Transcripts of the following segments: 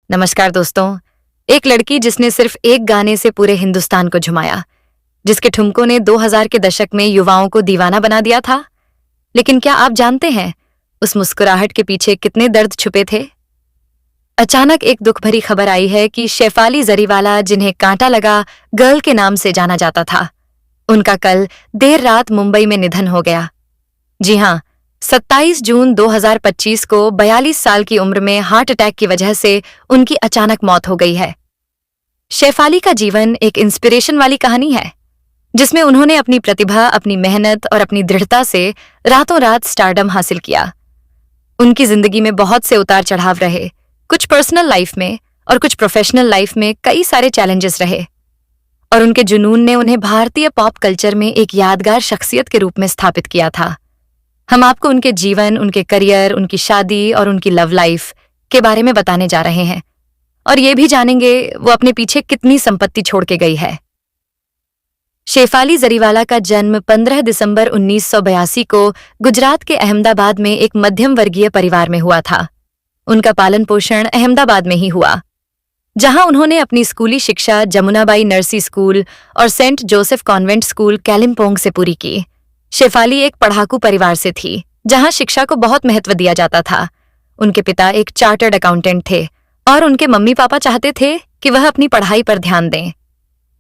नमस्कार दोस्तों। एक लड़की जिसने सिर्फ एक गाने से पूरे हिंदुस्तान को झुमाया, जिसके ठुमकों ने 2000 के दशक में युवाओं को दीवाना बना दिया था। लेकिन क्या आप जानते हैं उस मुस्कुराहट के पीछे कितने दर्द छुपे थे? अचानक एक दुख भरी खबर आई है कि शेफाली जरीवाला, जिन्हें कांटा लगा गर्ल के नाम से जाना जाता था, उनका कल देर रात मुंबई में निधन हो गया। जी हाँ, 27 जून 2025 को 42 साल की उम्र में हार्ट अटैक की वजह से उनकी अचानक मौत हो गई है। शेफाली का जीवन एक इंस्पिरेशन वाली कहानी है, जिसमें उन्होंने अपनी प्रतिभा, अपनी मेहनत और अपनी दृढ़ता से रातों रात स्टारडम हासिल किया। उनकी जिंदगी में बहुत से उतार चढ़ाव रहे, कुछ पर्सनल लाइफ में और कुछ प्रोफेशनल लाइफ में कई सारे चैलेंजेस रहे, और उनके जुनून ने उन्हें भारतीय पॉप कल्चर में एक यादगार शख्सियत के रूप में स्थापित किया था। हम आपको उनके जीवन, उनके करियर, उनकी शादी और उनकी लव लाइफ के बारे में बताने जा रहे हैं, और ये भी जानेंगे वो अपने पीछे कितनी संपत्ति छोड़ के गई है। शेफाली जरीवाला का जन्म 15 दिसंबर 1982 को गुजरात के अहमदाबाद में एक मध्यम वर्गीय परिवार में हुआ था। उनका पालन पोषण अहमदाबाद में ही हुआ, जहां उन्होंने अपनी स्कूली शिक्षा जमुनाबाई नर्सी स्कूल और Saint Joseph convent school Kalimpong से पूरी की। शेफाली एक पढ़ाकू परिवार से थी, जहां शिक्षा को बहुत महत्व दिया जाता था। उनके पिता एक चार्टर्ड अकाउंटेंट थे और उनके मम्मी पापा चाहते थे कि वह अपनी पढ़ाई पर ध्यान दें।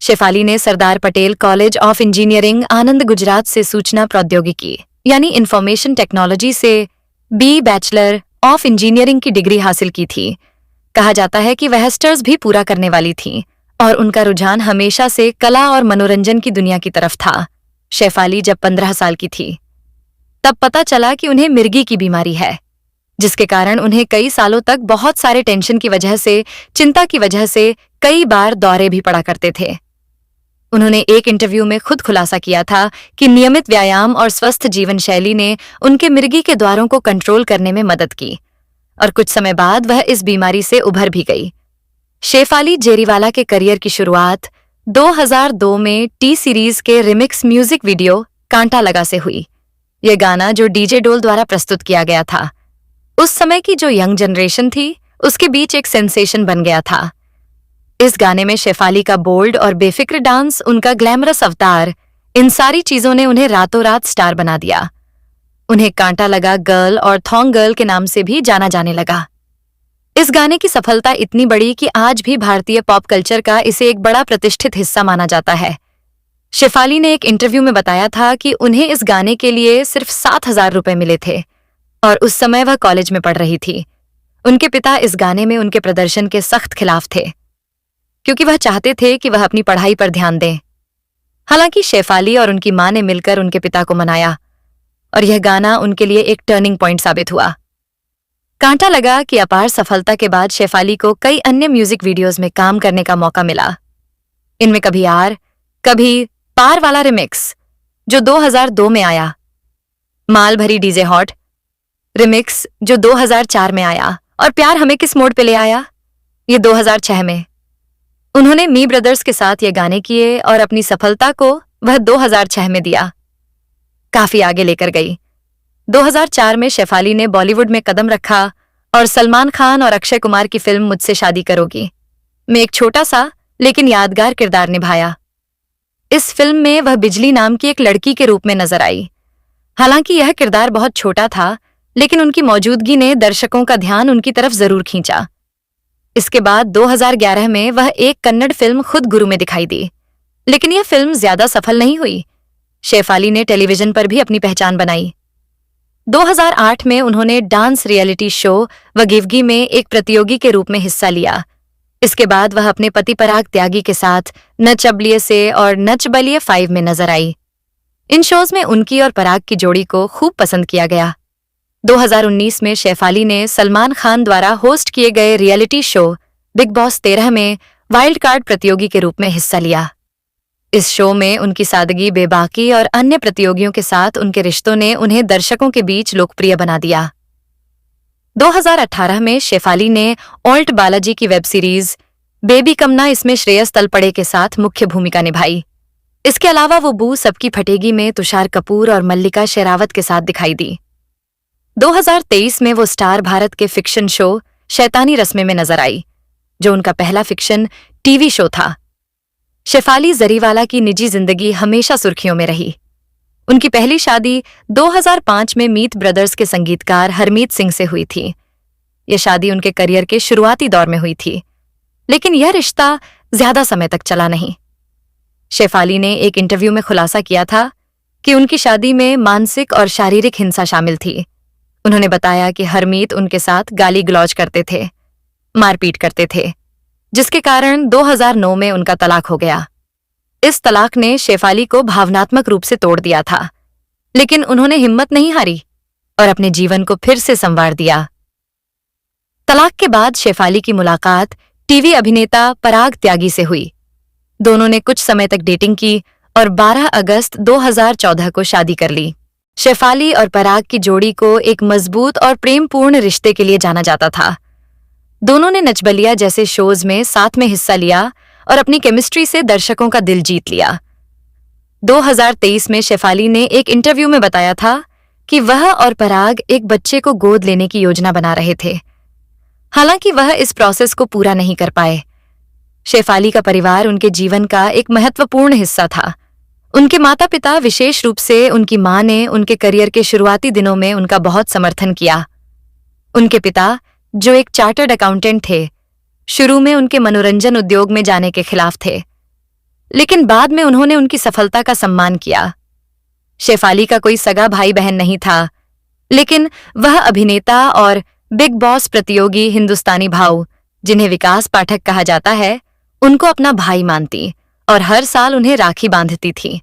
शेफाली ने Sardar Patel college of engineering, आनंद, गुजरात से सूचना प्रौद्योगिकी यानी इंफॉर्मेशन टेक्नोलॉजी से बैचलर ऑफ इंजीनियरिंग की डिग्री हासिल की थी। कहा जाता है कि वह मास्टर्स भी पूरा करने वाली थीं, और उनका रुझान हमेशा से कला और मनोरंजन की दुनिया की तरफ था। शेफाली जब 15 साल की थी, तब पता चला कि उन्हें मिर्गी की बीमारी है, जिसके कारण उन्हें कई सालों तक बहुत सारे टेंशन की वजह से, चिंता की वजह से कई बार दौरे भी पड़ा करते थे। उन्होंने एक इंटरव्यू में खुद खुलासा किया था कि नियमित व्यायाम और स्वस्थ जीवन शैली ने उनके मिर्गी के द्वारों को कंट्रोल करने में मदद की, और कुछ समय बाद वह इस बीमारी से उभर भी गई। शेफाली जेरीवाला के करियर की शुरुआत 2002 में टी सीरीज के रिमिक्स म्यूजिक वीडियो कांटा लगा से हुई। यह गाना, जो डीजे डोल द्वारा प्रस्तुत किया गया था, उस समय की जो यंग जनरेशन थी उसके बीच एक सेंसेशन बन गया था। इस गाने में शेफाली का बोल्ड और बेफिक्र डांस, उनका ग्लैमरस अवतार, इन सारी चीजों ने उन्हें रातों रात स्टार बना दिया। उन्हें कांटा लगा गर्ल और थॉन्ग गर्ल के नाम से भी जाना जाने लगा। इस गाने की सफलता इतनी बड़ी कि आज भी भारतीय पॉप कल्चर का इसे एक बड़ा प्रतिष्ठित हिस्सा माना जाता है। शेफाली ने एक इंटरव्यू में बताया था कि उन्हें इस गाने के लिए सिर्फ 7,000 रुपए मिले थे, और उस समय वह कॉलेज में पढ़ रही थी। उनके पिता इस गाने में उनके प्रदर्शन के सख्त खिलाफ थे, क्योंकि वह चाहते थे कि वह अपनी पढ़ाई पर ध्यान दें। हालांकि शेफाली और उनकी मां ने मिलकर उनके पिता को मनाया, और यह गाना उनके लिए एक टर्निंग पॉइंट साबित हुआ। कांटा लगा कि अपार सफलता के बाद शेफाली को कई अन्य म्यूजिक वीडियोज में काम करने का मौका मिला। इनमें कभी आर, कभी पार वाला रिमिक्स, जो 2002 में आया, माल भरी डीजे हॉट रिमिक्स, जो 2004 में आया, और प्यार हमें किस मोड पे ले आया, ये 2006 में। उन्होंने मी ब्रदर्स के साथ ये गाने किए, और अपनी सफलता को वह 2006 में दिया काफी आगे लेकर गई। 2004 में शेफाली ने बॉलीवुड में कदम रखा और सलमान खान और अक्षय कुमार की फिल्म मुझसे शादी करोगी में एक छोटा सा लेकिन यादगार किरदार निभाया। इस फिल्म में वह बिजली नाम की एक लड़की के रूप में नजर आई। हालांकि यह किरदार बहुत छोटा था, लेकिन उनकी मौजूदगी ने दर्शकों का ध्यान उनकी तरफ जरूर खींचा। इसके बाद 2011 में वह एक कन्नड़ फिल्म खुद गुरु में दिखाई दी, लेकिन यह फिल्म ज्यादा सफल नहीं हुई। शेफाली ने टेलीविजन पर भी अपनी पहचान बनाई। 2008 में उन्होंने डांस रियलिटी शो वगिवगी में एक प्रतियोगी के रूप में हिस्सा लिया। इसके बाद वह अपने पति पराग त्यागी के साथ नच अबलिये से और नच बलिये 5 में नजर आई। इन शोज में उनकी और पराग की जोड़ी को खूब पसंद किया गया। 2019 में शेफाली ने सलमान खान द्वारा होस्ट किए गए रियलिटी शो बिग बॉस 13 में वाइल्ड कार्ड प्रतियोगी के रूप में हिस्सा लिया। इस शो में उनकी सादगी, बेबाकी और अन्य प्रतियोगियों के साथ उनके रिश्तों ने उन्हें दर्शकों के बीच लोकप्रिय बना दिया। 2018 में शेफाली ने ओल्ट बालाजी की वेब सीरीज बेबी कमना, इसमें श्रेयस तलपड़े के साथ मुख्य भूमिका निभाई। इसके अलावा वो बू सबकी फटेगी में तुषार कपूर और मल्लिका शेरावत के साथ दिखाई दी। 2023 में वो स्टार भारत के फिक्शन शो शैतानी रस्में में नजर आई, जो उनका पहला फिक्शन टीवी शो था। शेफाली जरीवाला की निजी जिंदगी हमेशा सुर्खियों में रही। उनकी पहली शादी 2005 में मीत ब्रदर्स के संगीतकार हरमीत सिंह से हुई थी। यह शादी उनके करियर के शुरुआती दौर में हुई थी, लेकिन यह रिश्ता ज्यादा समय तक चला नहीं। शेफाली ने एक इंटरव्यू में खुलासा किया था कि उनकी शादी में मानसिक और शारीरिक हिंसा शामिल थी। उन्होंने बताया कि हरमीत उनके साथ गाली गलौज करते थे, मारपीट करते थे, जिसके कारण 2009 में उनका तलाक हो गया। इस तलाक ने शेफाली को भावनात्मक रूप से तोड़ दिया था, लेकिन उन्होंने हिम्मत नहीं हारी और अपने जीवन को फिर से संवार दिया। तलाक के बाद शेफाली की मुलाकात टीवी अभिनेता पराग त्यागी से हुई। दोनों ने कुछ समय तक डेटिंग की और 12 अगस्त 2014 को शादी कर ली। शेफाली और पराग की जोड़ी को एक मजबूत और प्रेमपूर्ण रिश्ते के लिए जाना जाता था। दोनों ने नच बलिया जैसे शोज में साथ में हिस्सा लिया और अपनी केमिस्ट्री से दर्शकों का दिल जीत लिया। 2023 में शेफाली ने एक इंटरव्यू में बताया था कि वह और पराग एक बच्चे को गोद लेने की योजना बना रहे थे। हालांकि वह इस प्रोसेस को पूरा नहीं कर पाए। शेफाली का परिवार उनके जीवन का एक महत्वपूर्ण हिस्सा था। उनके माता पिता, विशेष रूप से उनकी मां ने उनके करियर के शुरुआती दिनों में उनका बहुत समर्थन किया। उनके पिता, जो एक चार्टर्ड अकाउंटेंट थे, शुरू में उनके मनोरंजन उद्योग में जाने के खिलाफ थे, लेकिन बाद में उन्होंने उनकी सफलता का सम्मान किया। शेफाली का कोई सगा भाई बहन नहीं था, लेकिन वह अभिनेता और बिग बॉस प्रतियोगी हिंदुस्तानी भाऊ, जिन्हें विकास पाठक कहा जाता है, उनको अपना भाई मानती और हर साल उन्हें राखी बांधती थी।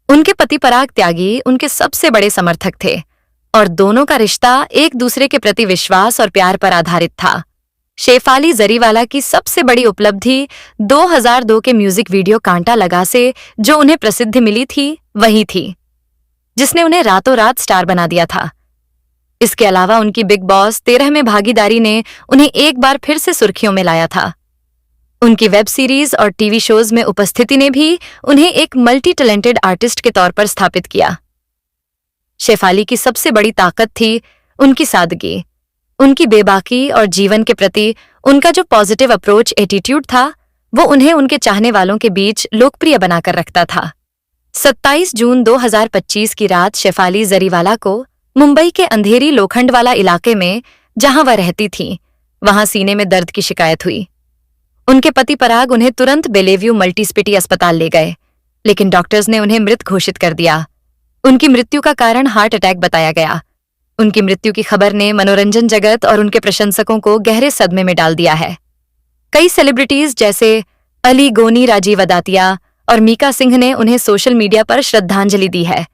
उनके पति पराग त्यागी उनके सबसे बड़े समर्थक थे और दोनों का रिश्ता एक दूसरे के प्रति विश्वास और प्यार पर आधारित था। शेफाली जरीवाला की सबसे बड़ी उपलब्धि 2002 के म्यूजिक वीडियो कांटा लगा से जो उन्हें प्रसिद्धि मिली थी, वही थी जिसने उन्हें रातों रात स्टार बना दिया था। इसके अलावा उनकी बिग बॉस 13 में भागीदारी ने उन्हें एक बार फिर से सुर्खियों में लाया था। उनकी वेब सीरीज और टीवी शोज में उपस्थिति ने भी उन्हें एक मल्टी टैलेंटेड आर्टिस्ट के तौर पर स्थापित किया। शेफाली की सबसे बड़ी ताकत थी उनकी सादगी, उनकी बेबाकी और जीवन के प्रति उनका जो पॉजिटिव अप्रोच एटीट्यूड था, वो उन्हें उनके चाहने वालों के बीच लोकप्रिय बनाकर रखता था। 27 जून 2025 की रात शेफाली जरीवाला को मुंबई के अंधेरी लोखंडवाला इलाके में, जहां वह रहती थी, वहां सीने में दर्द की शिकायत हुई। उनके पति पराग उन्हें तुरंत बेलेव्यू मल्टीस्पेशलिटी अस्पताल ले गए, लेकिन डॉक्टर्स ने उन्हें मृत घोषित कर दिया। उनकी मृत्यु का कारण हार्ट अटैक बताया गया। उनकी मृत्यु की खबर ने मनोरंजन जगत और उनके प्रशंसकों को गहरे सदमे में डाल दिया है। कई सेलिब्रिटीज जैसे अली गोनी, राजीव अदातिया और मीका सिंह ने उन्हें सोशल मीडिया पर श्रद्धांजलि दी है।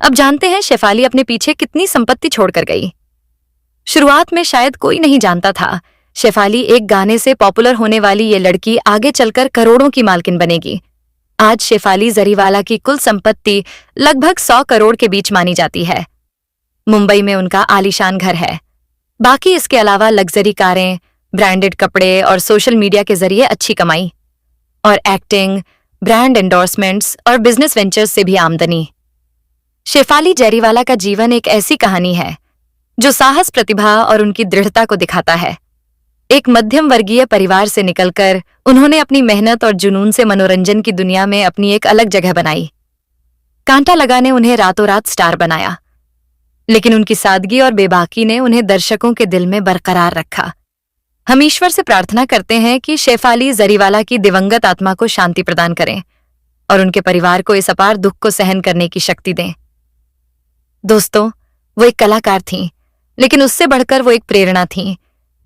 अब जानते हैं शेफाली अपने पीछे कितनी संपत्ति छोड़कर गई। शुरुआत में शायद कोई नहीं जानता था शेफाली एक गाने से पॉपुलर होने वाली ये लड़की आगे चलकर करोड़ों की मालकिन बनेगी। आज शेफाली जरीवाला की कुल संपत्ति लगभग 100 करोड़ के बीच मानी जाती है। मुंबई में उनका आलीशान घर है। बाकी इसके अलावा लग्जरी कारें, ब्रांडेड कपड़े और सोशल मीडिया के जरिए अच्छी कमाई, और एक्टिंग, ब्रांड एंडोर्समेंट्स और बिजनेस वेंचर्स से भी आमदनी। शेफाली जरीवाला का जीवन एक ऐसी कहानी है जो साहस, प्रतिभा और उनकी दृढ़ता को दिखाता है। एक मध्यम वर्गीय परिवार से निकलकर उन्होंने अपनी मेहनत और जुनून से मनोरंजन की दुनिया में अपनी एक अलग जगह बनाई। कांटा लगा ने उन्हें रातों रात स्टार बनाया, लेकिन उनकी सादगी और बेबाकी ने उन्हें दर्शकों के दिल में बरकरार रखा। हम ईश्वर से प्रार्थना करते हैं कि शेफाली जरीवाला की दिवंगत आत्मा को शांति प्रदान करें और उनके परिवार को इस अपार दुख को सहन करने की शक्ति दें। दोस्तों, वो एक कलाकार थीं, लेकिन उससे बढ़कर वो एक प्रेरणा थीं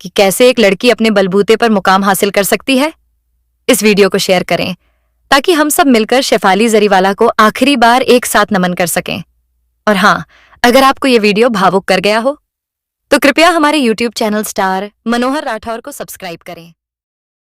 कि कैसे एक लड़की अपने बलबूते पर मुकाम हासिल कर सकती है। इस वीडियो को शेयर करें ताकि हम सब मिलकर शेफाली जरीवाला को आखिरी बार एक साथ नमन कर सकें। और हाँ, अगर आपको ये वीडियो भावुक कर गया हो तो कृपया हमारे YouTube चैनल स्टार मनोहर राठौर को सब्सक्राइब करें।